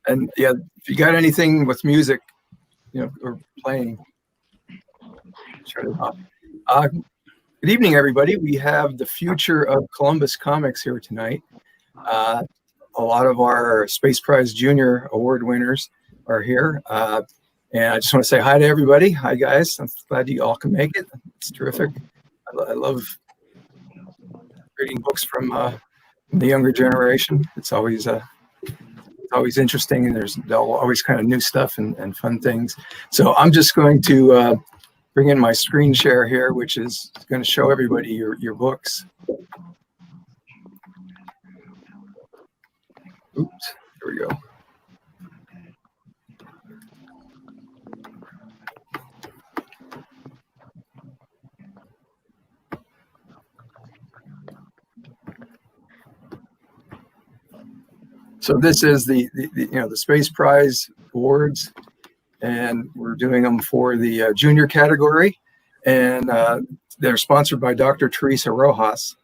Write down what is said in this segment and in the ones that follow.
And yeah, if you got anything with music, or playing, shut it off. Good evening, everybody. We have the future of Columbus Comics here tonight. A lot of our Space Prize Junior Award winners are here. And I just want to say hi to everybody. Hi, guys. I'm glad you all can make it. It's terrific. I love reading books from the younger generation. It's always interesting, and there's always kind of new stuff and fun things. So I'm just going to bring in my screen share here, which is going to show everybody your books. Oops, here we go. So this is the Space Prize Awards, and we're doing them for the junior category, and they're sponsored by Dr. Teresa Rojas.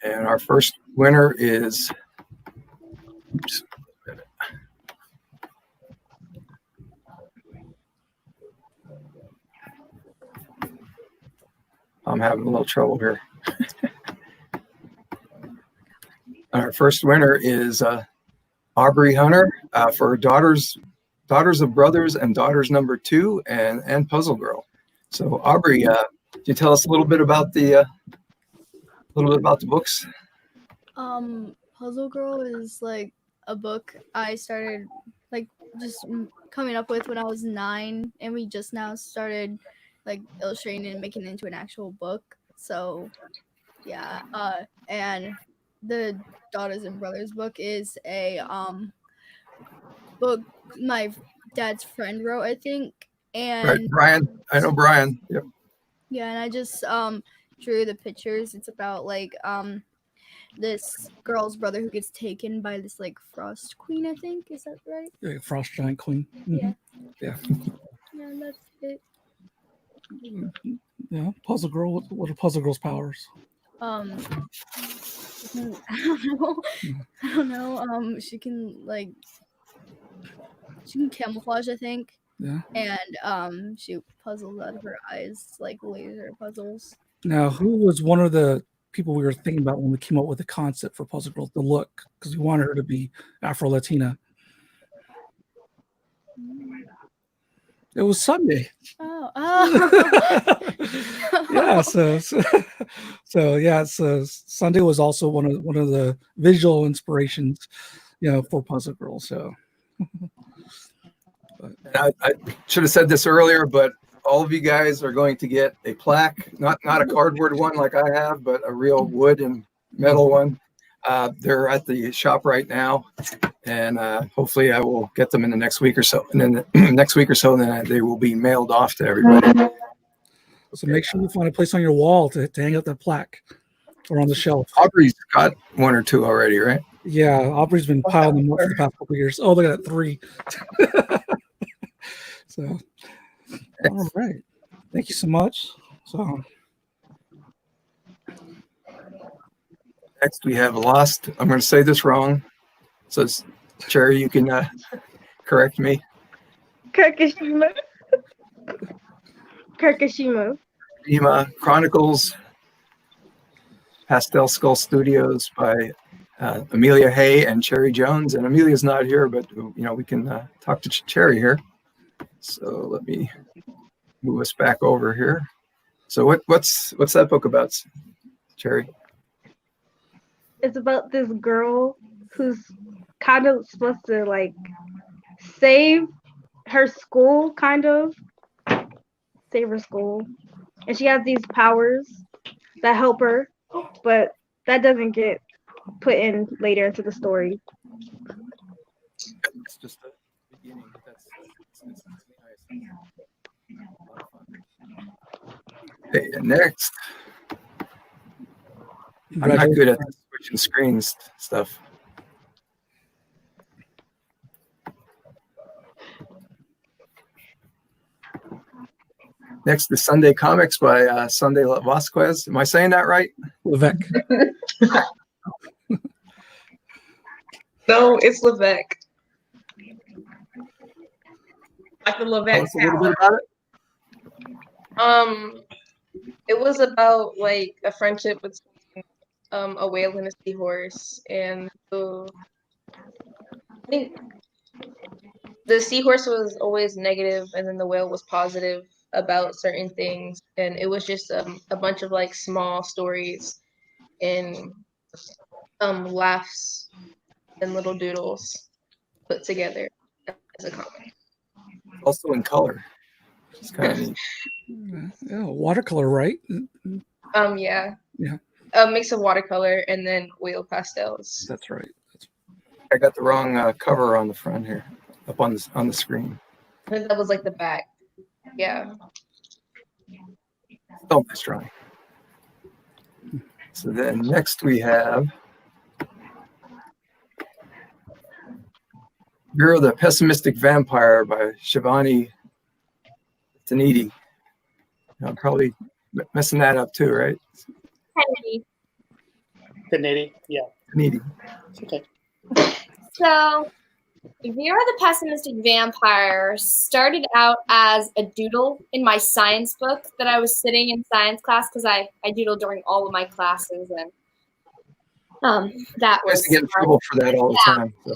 And our first winner is, oops, I'm having a little trouble here. Our first winner is Aubrey Hunter for Daughters of Brothers and Daughters Number 2 and Puzzle Girl. So Aubrey, can you tell us a little bit about the books? Puzzle Girl is like a book I started like just coming up with when I was 9, and we just now started like illustrating and making it into an actual book. So yeah, and the Daughters and Brothers book is a book my dad's friend wrote, I think. And right, Brian. I know Brian. Yep. Yeah, and I just drew the pictures. It's about like this girl's brother who gets taken by this like frost queen, I think. Is that right? Yeah, frost giant queen. Mm-hmm. Yeah. Yeah. Yeah, that's it. Yeah, Puzzle Girl. What are Puzzle Girl's powers? I don't know. She can camouflage, I think. Yeah. And shoot puzzles out of her eyes, like laser puzzles. Now, who was one of the people we were thinking about when we came up with the concept for Puzzle Girl, the look, because we wanted her to be Afro-Latina? It was Sunday. Oh. Yeah. So Sunday was also one of the visual inspirations, for Puzzle Girl. So. I should have said this earlier, but all of you guys are going to get a plaque, not a cardboard one like I have, but a real wood and metal one. They're at the shop right now, and hopefully I will get them in the next week or so. And then then they will be mailed off to everybody. So make sure you find a place on your wall to hang up that plaque or on the shelf. Aubrey's got 1 or 2 already, right? Yeah, Aubrey's been piling them up for the past couple of years. Oh, look at that, 3. So, all right. Thank you so much. So, next we have Lost. I'm going to say this wrong. So, Cherry, you can correct me. Kirkashima. Chronicles, Pastel Skull Studios by Amelia Hay and Cherry Jones. And Amelia's not here, but we can talk to Cherry here. So let me move us back over here. So what's that book about, Cherry? It's about this girl who's kind of supposed to like save her school, save her school, and she has these powers that help her, but that doesn't get put in later into the story. It's just the beginning. It's okay, and next, I'm not good at switching screens stuff. Next is Sunday Comics by Sunday Vasquez. Am I saying that right? Levesque. No, it's Levesque. Like the Tell Levesque us a little Tower. bit about it. It was about like a friendship between a whale and a seahorse, and I think the seahorse was always negative, and then the whale was positive about certain things, and it was just a bunch of like small stories and laughs and little doodles put together as a comic. Also in color. It's kind of neat. Yeah, watercolor, right? Yeah. Yeah. A mix of watercolor and then oil pastels. That's right. I got the wrong cover on the front here, up on the screen. I think that was like the back. Yeah. Oh, nice drawing. So then next we have Girl, the Pessimistic Vampire by Shivani Tanidi. I'm probably messing that up too, right? Kennedy, yeah. Tanidi. Okay. So, Vera the Pessimistic Vampire started out as a doodle in my science book that I was sitting in science class because I doodle during all of my classes, and that I used was to get in trouble for that all the time. So.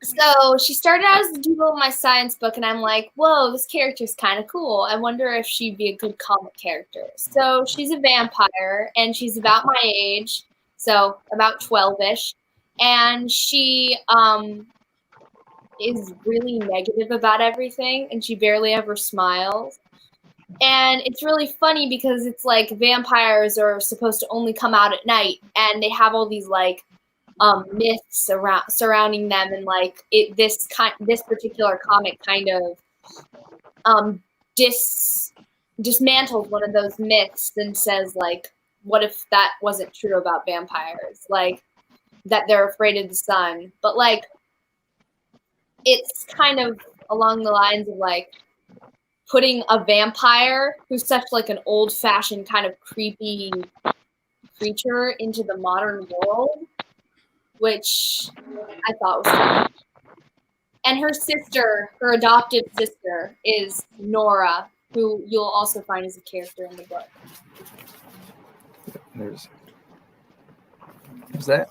So she started out as the doodle in my science book, and I'm like, whoa, this character's kind of cool. I wonder if she'd be a good comic character. So she's a vampire, and she's about my age, so about 12-ish, and she is really negative about everything, and she barely ever smiles. And it's really funny because it's like vampires are supposed to only come out at night, and they have all these like myths surrounding them, and like this particular comic kind of dismantles one of those myths and says like, what if that wasn't true about vampires, like that they're afraid of the sun, but like it's kind of along the lines of like putting a vampire who's such like an old-fashioned kind of creepy creature into the modern world, which I thought was fun. And her sister, her adopted sister, is Nora, who you'll also find as a character in the book. There's that.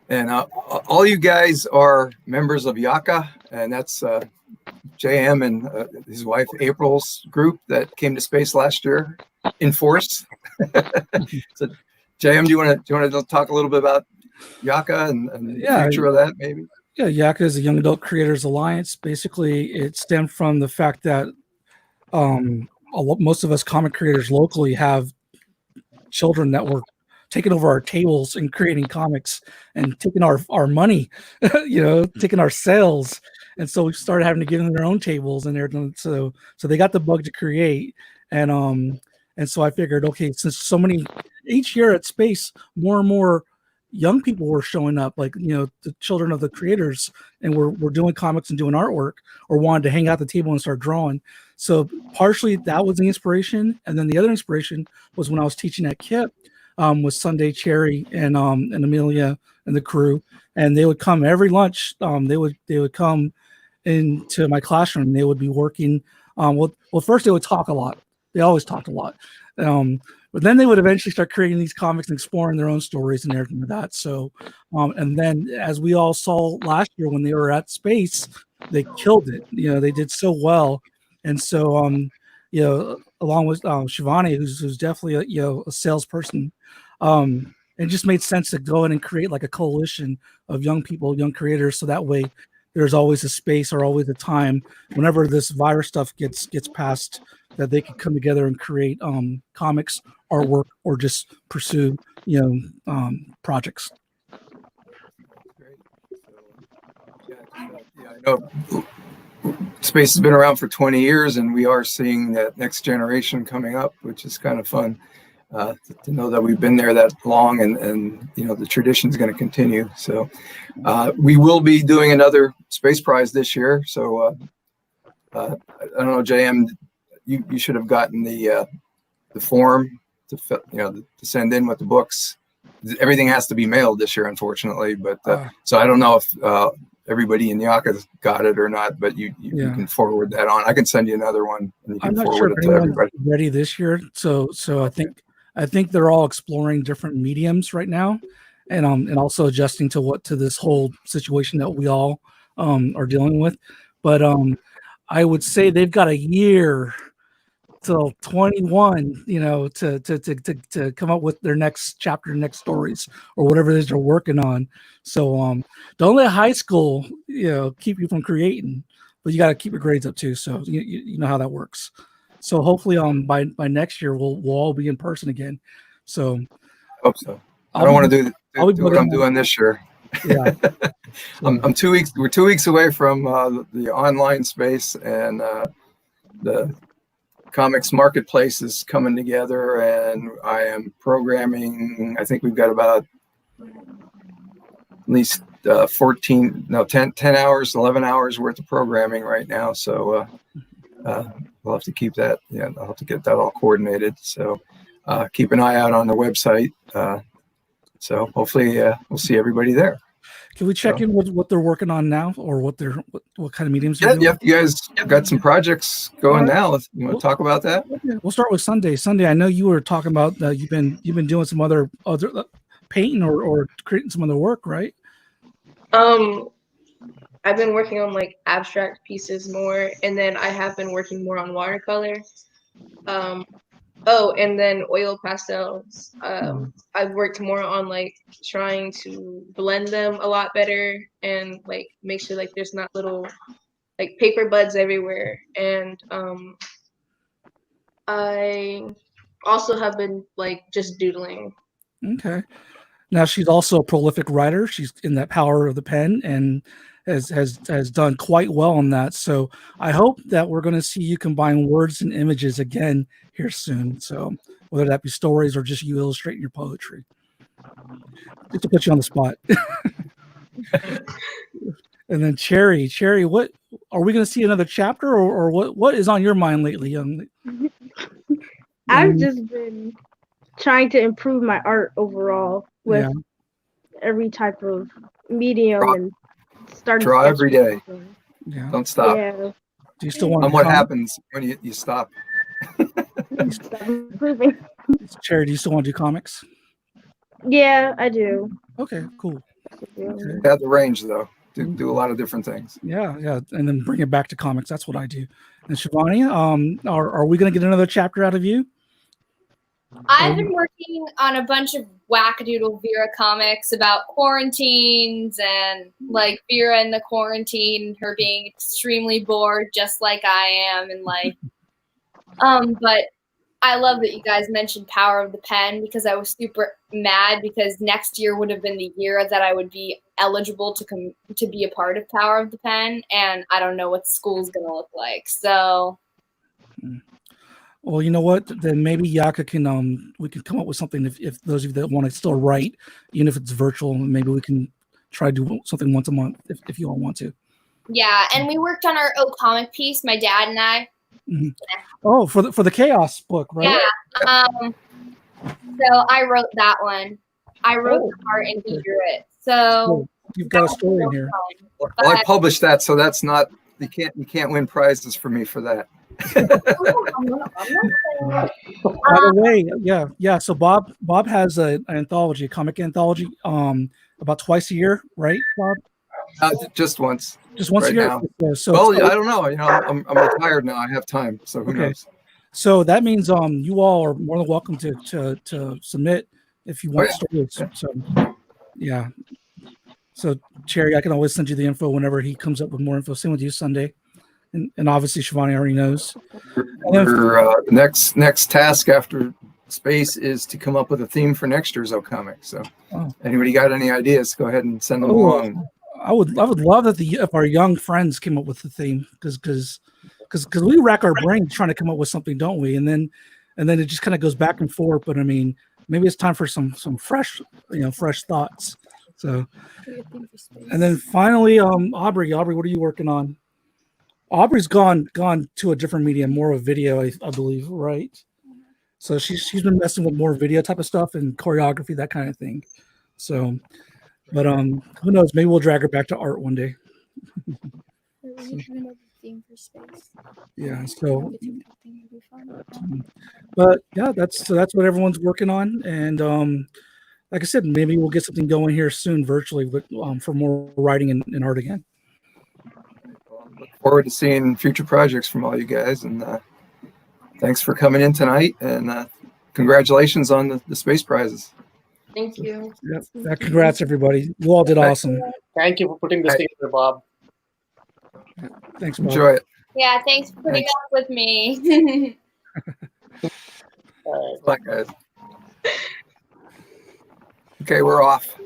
And all you guys are members of Yaka, and that's JM and his wife April's group that came to space last year in force. So, JM, do you want to talk a little bit about Yaka and the future of that, maybe? Yeah, Yaka is a Young Adult Creators Alliance. Basically, it stemmed from the fact that most of us comic creators locally have children that were taking over our tables and creating comics and taking our money, taking our sales. And so we started having to give them their own tables, and so they got the bug to create. And so I figured, okay, since each year at Space, more and more young people were showing up, like, the children of the creators, and we're doing comics and doing artwork, or wanted to hang out at the table and start drawing. So partially that was the inspiration. And then the other inspiration was when I was teaching at KIP, with Sunday Cherry and Amelia and the crew, and they would come every lunch. They would come into my classroom. They would be working. Well, first they would talk a lot. They always talked a lot. But then they would eventually start creating these comics and exploring their own stories and everything like that. So, and then as we all saw last year when they were at Space, they killed it. They did so well. And so, along with Shivani, who's definitely a salesperson, it just made sense to go in and create like a coalition of young people, young creators, so that way there's always a space or always a time whenever this virus stuff gets past, that they can come together and create comics, artwork, or just pursue projects. Great. So, I know Space has been around for 20 years, and we are seeing that next generation coming up, which is kind of fun to know that we've been there that long, and the tradition is going to continue. So we will be doing another Space Prize this year. So I don't know, JM, you should have gotten the form to send in with the books. everything has to be mailed this year, unfortunately. But so I don't know if everybody in Yaka's got it or not. But you can forward that on. I can send you another one, and you can I'm not forward sure it if to anyone's everybody. ready this year. So I think they're all exploring different mediums right now, and also adjusting to this whole situation that we all are dealing with. But I would say they've got a year till 21, to come up with their next chapter, next stories, or whatever it is they're working on. So don't let high school, keep you from creating, but you got to keep your grades up too. So you know how that works. So hopefully by next year we'll all be in person again. So Hope so. I don't want to do what I'm doing this year. Yeah. I'm 2 weeks. We're 2 weeks away from the online space, and the comics marketplace is coming together, and I am programming. I think we've got about at least 10 hours, 11 hours worth of programming right now. So we'll have to keep that. Yeah, I'll have to get that all coordinated. So keep an eye out on the website. So hopefully we'll see everybody there. Can we check in with what they're working on now, or what kind of mediums? Yeah, you guys got some projects going now. You want to talk about that? We'll start with Sunday. Sunday, I know you were talking about you've been doing some other painting or creating some other work, right? I've been working on like abstract pieces more, and then I have been working more on watercolor. And then oil pastels. I've worked more on like trying to blend them a lot better, and like make sure like there's not little like paper buds everywhere. And I also have been like just doodling. Okay. Now she's also a prolific writer. She's in that Power of the Pen and has done quite well on that. So I hope that we're going to see you combine words and images again here soon. So whether that be stories or just you illustrating your poetry. Just to put you on the spot. And then Cherry, what are we going to see another chapter, or what is on your mind lately, young? I've just been trying to improve my art overall with every type of medium and starting draw every day. Yeah. Don't stop. Yeah. Do you still want? And what happens when you stop? Improving. Cherry, do you still want to do comics? Yeah, I do. Okay, cool. Okay. At the range though, do a lot of different things. Yeah, and then bring it back to comics. That's what I do. And Shivani, are we going to get another chapter out of you? I've been working on a bunch of wackadoodle Vera comics about quarantines and like Vera in the quarantine, her being extremely bored, just like I am, and like, but I love that you guys mentioned Power of the Pen, because I was super mad because next year would have been the year that I would be eligible to be a part of Power of the Pen, and I don't know what school's gonna look like. So, well, you know what? Then maybe Yaka can we can come up with something if those of you that want to still write, even if it's virtual, maybe we can try to do something once a month if you all want to. Yeah, and we worked on our comic piece, my dad and I. Mm-hmm. Oh, for the Chaos book, right? Yeah. So I wrote that one. I wrote the part and he drew it. So you've got a story in here. Well, I published that, so that's not you can't win prizes for me for that. By the way, yeah. So Bob has an anthology, a comic anthology, about twice a year, right, Bob? Just once. Just once right a year. now. So I don't know. I'm retired now. I have time, so who knows? So that means you all are more than welcome to submit if you want stories. So yeah. So Cherry, I can always send you the info whenever he comes up with more info. Same with you, Sunday. And obviously Shivani already knows. Your next task after space is to come up with a theme for next year's comic. So anybody got any ideas, go ahead and send them along. I would love that if our young friends came up with the theme, because we rack our brains trying to come up with something, don't we? And then it just kind of goes back and forth. But I mean, maybe it's time for some fresh thoughts. So, and then finally, Aubrey, what are you working on? Aubrey's gone to a different medium, more of video, I believe, right? So she's been messing with more video type of stuff and choreography, that kind of thing. So, but who knows? Maybe we'll drag her back to art one day. We need to have another theme for space. Yeah. So, The TikTok thing would be fun. but yeah, that's what everyone's working on, and like I said, maybe we'll get something going here soon virtually with for more writing and art again. Look forward to seeing future projects from all you guys, and thanks for coming in tonight, and congratulations on the space prizes. Thank you. Yep. Congrats, everybody. You all did awesome. Thank you for putting this together, Bob. Thanks, Bob. Enjoy it. Yeah, thanks for putting Thanks. up with me. All right. Good luck, guys. Okay, we're off.